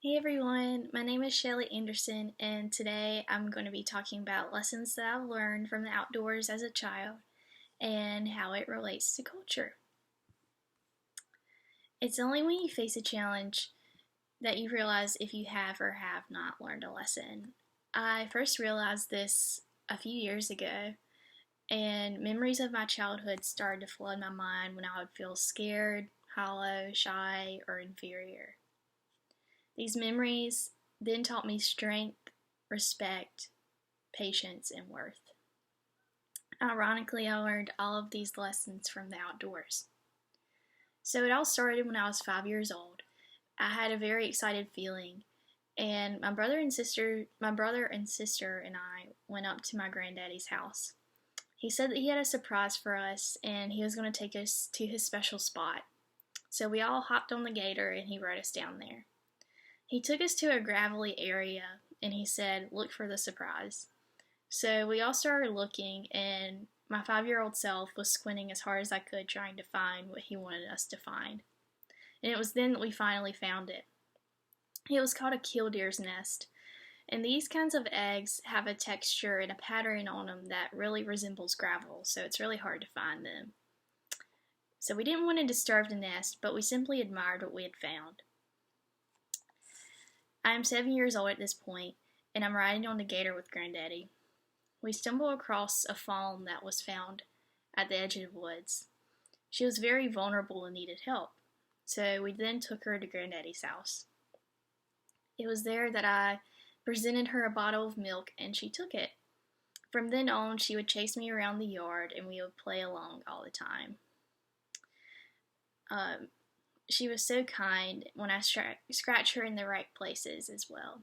Hey everyone, my name is Shelly Anderson, and today I'm going to be talking about lessons that I've learned from the outdoors as a child and how it relates to culture. It's only when you face a challenge that you realize if you have or have not learned a lesson. I first realized this a few years ago, and memories of my childhood started to flood my mind when I would feel scared, hollow, shy, or inferior. These memories then taught me strength, respect, patience, and worth. Ironically, I learned all of these lessons from the outdoors. So it all started when I was 5 years old. I had a very excited feeling, and my brother and sister and I went up to my granddaddy's house. He said that he had a surprise for us and he was going to take us to his special spot. So we all hopped on the gator and he rode us down there. He took us to a gravelly area and he said, "Look for the surprise." So we all started looking, and my 5-year-old self was squinting as hard as I could trying to find what he wanted us to find. And it was then that we finally found it. It was called a killdeer's nest, and these kinds of eggs have a texture and a pattern on them that really resembles gravel, so it's really hard to find them. So we didn't want to disturb the nest, but we simply admired what we had found. I am 7 years old at this point, and I'm riding on the gator with Granddaddy. We stumble across a fawn that was found at the edge of the woods. She was very vulnerable and needed help, so we then took her to Granddaddy's house. It was there that I presented her a bottle of milk, and she took it. From then on, she would chase me around the yard, and we would play along all the time. She was so kind when I scratched her in the right places as well.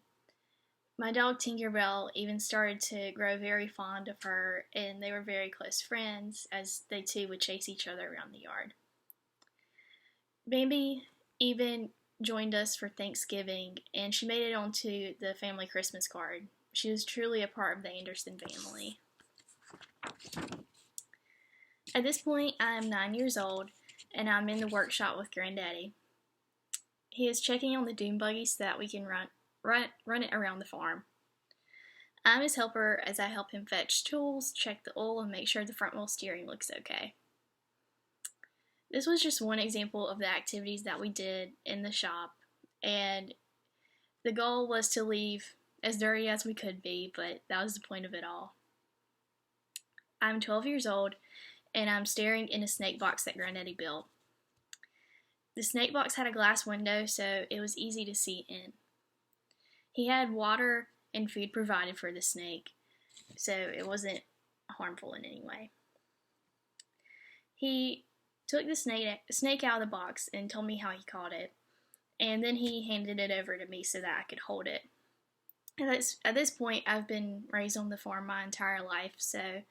My dog Tinkerbell even started to grow very fond of her, and they were very close friends as they too would chase each other around the yard. Bambi even joined us for Thanksgiving, and she made it onto the family Christmas card. She was truly a part of the Anderson family. At this point, I am 9 years old, and I'm in the workshop with Granddaddy. He is checking on the dune buggy so that we can run it around the farm. I'm his helper as I help him fetch tools, check the oil, and make sure the front wheel steering looks okay. This was just one example of the activities that we did in the shop, and the goal was to leave as dirty as we could be, but that was the point of it all. I'm 12 years old, and I'm staring in a snake box that Granddaddy built. The snake box had a glass window, so it was easy to see in. He had water and food provided for the snake, so it wasn't harmful in any way. He took the snake out of the box and told me how he caught it, and then he handed it over to me so that I could hold it. At this point, I've been raised on the farm my entire life, so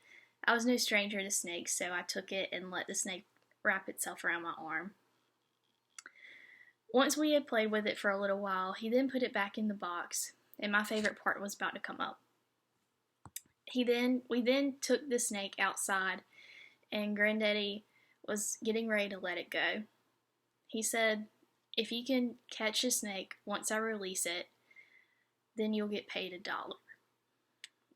I was no stranger to snakes, so I took it and let the snake wrap itself around my arm. Once we had played with it for a little while, he then put it back in the box, and my favorite part was about to come up. We then took the snake outside, and Granddaddy was getting ready to let it go. He said, "If you can catch a snake once I release it, then you'll get paid $1."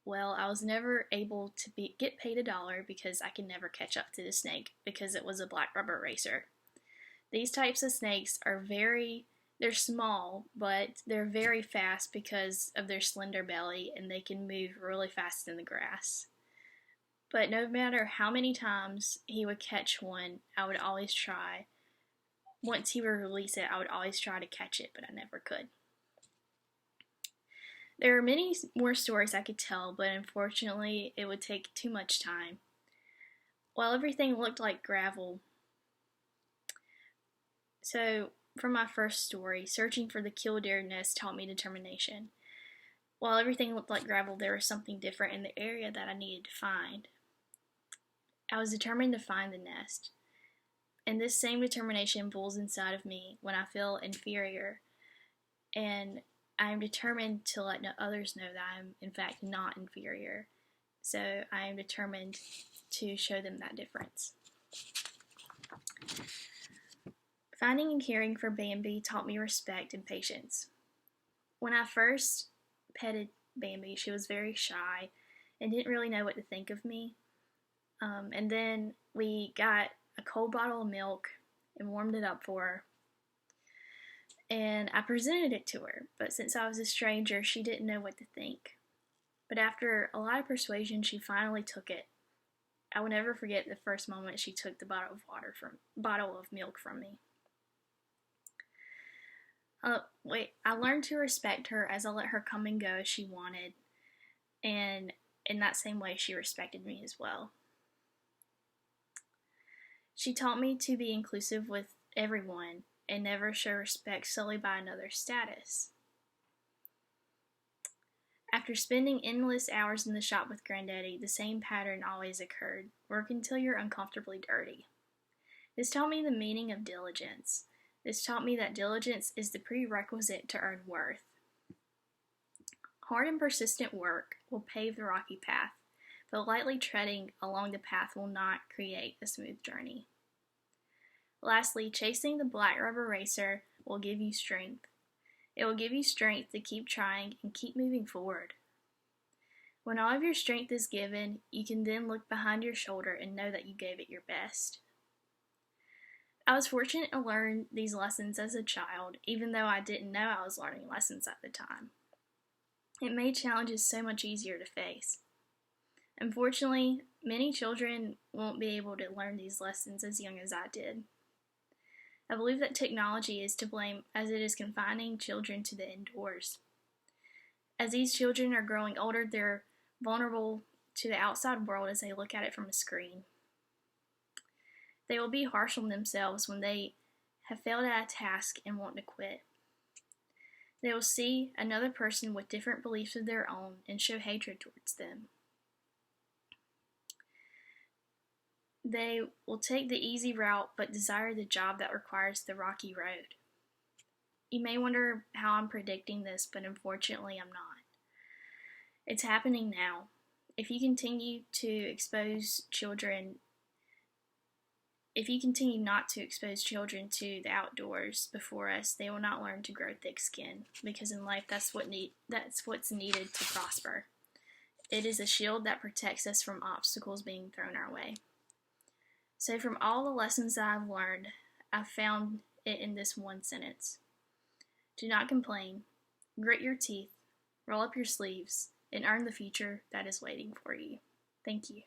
Well, I was never able to get paid $1 because I could never catch up to the snake because it was a black rubber racer. These types of snakes they're small, but they're very fast because of their slender belly, and they can move really fast in the grass. But no matter how many times he would catch one, I would always try. Once he would release it, I would always try to catch it, but I never could. There are many more stories I could tell, but unfortunately, it would take too much time. While everything looked like gravel, so from my first story, searching for the killdeer nest taught me determination. While everything looked like gravel, there was something different in the area that I needed to find. I was determined to find the nest, and this same determination boils inside of me when I feel inferior, and I am determined to let others know that I am in fact not inferior. So I am determined to show them that difference. Finding and caring for Bambi taught me respect and patience. When I first petted Bambi, she was very shy and didn't really know what to think of me. And then we got a cold bottle of milk and warmed it up for her. And I presented it to her, but since I was a stranger, she didn't know what to think. But after a lot of persuasion, she finally took it. I will never forget the first moment she took the bottle of milk from me. I learned to respect her as I let her come and go as she wanted, and in that same way, she respected me as well. She taught me to be inclusive with everyone and never show respect solely by another's status. After spending endless hours in the shop with Granddaddy, the same pattern always occurred: work until you're uncomfortably dirty. This taught me the meaning of diligence. This taught me that diligence is the prerequisite to earn worth. Hard and persistent work will pave the rocky path, but lightly treading along the path will not create a smooth journey. Lastly, chasing the black rubber racer will give you strength. It will give you strength to keep trying and keep moving forward. When all of your strength is given, you can then look behind your shoulder and know that you gave it your best. I was fortunate to learn these lessons as a child, even though I didn't know I was learning lessons at the time. It made challenges so much easier to face. Unfortunately, many children won't be able to learn these lessons as young as I did. I believe that technology is to blame, as it is confining children to the indoors. As these children are growing older, they're vulnerable to the outside world as they look at it from a screen. They will be harsh on themselves when they have failed at a task and want to quit. They will see another person with different beliefs of their own and show hatred towards them. They will take the easy route but desire the job that requires the rocky road. You may wonder how I'm predicting this, but unfortunately I'm not. It's happening now. If you continue not to expose children to the outdoors before us, they will not learn to grow thick skin, because in life that's what's needed to prosper. It is a shield that protects us from obstacles being thrown our way. So from all the lessons that I've learned, I've found it in this one sentence: do not complain, grit your teeth, roll up your sleeves, and earn the future that is waiting for you. Thank you.